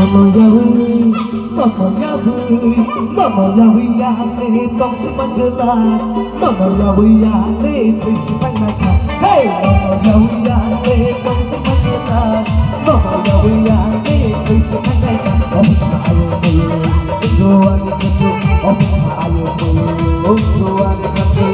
Mama yawi ya le tong semangala, Mama yawi ya le pisang naga. Hey, Mama yawi ya le tong semangala, Mama yawi ya le pisang naga. Om ayo ayo, doan itu. Om ayo ayo, doan itu.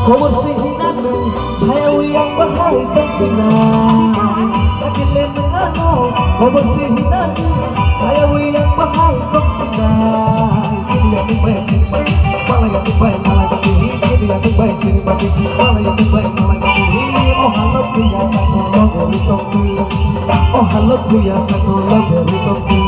Kau bersihin anu, saya yang bahaya tersinai. Sakit lembeng anu, kau bersihin anu, saya yang bahaya tersinai. Sini yang terbaik sini mati, malah yang terbaik malah begini. Sini yang terbaik sini mati, malah yang terbaik malah begini. Oh halo pria satu lo beri tongku, oh halo pria satu lo beri tongku.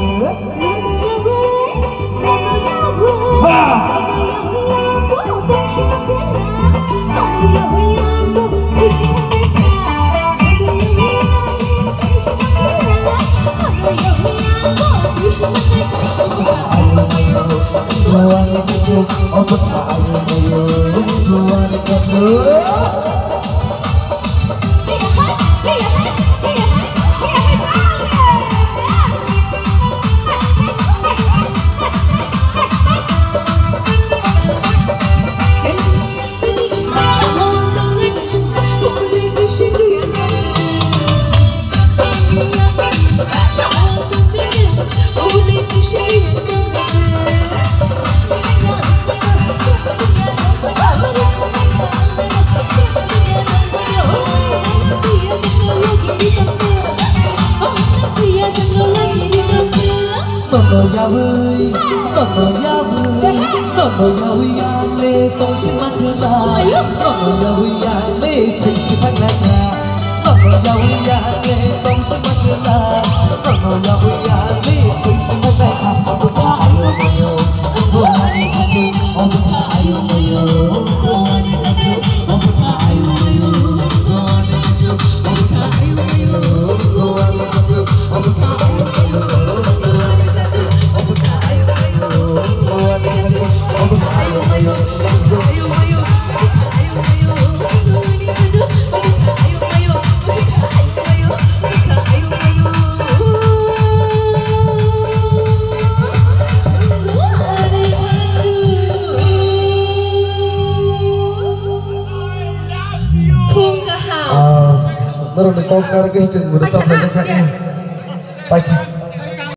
Mama yawi yang le tong semangala, Mama yawi yang le pisang naga. Mama yawi yang le tong semangala, Mama yawi yang le pisang naga. Ayo ayo, buani katu, ayo ayo, buani katu, ayo ayo, buani katu, ayo ayo, buani katu, ayo ayo. Baru ditolak dari guys, udah sampai dekat nih. Pagi.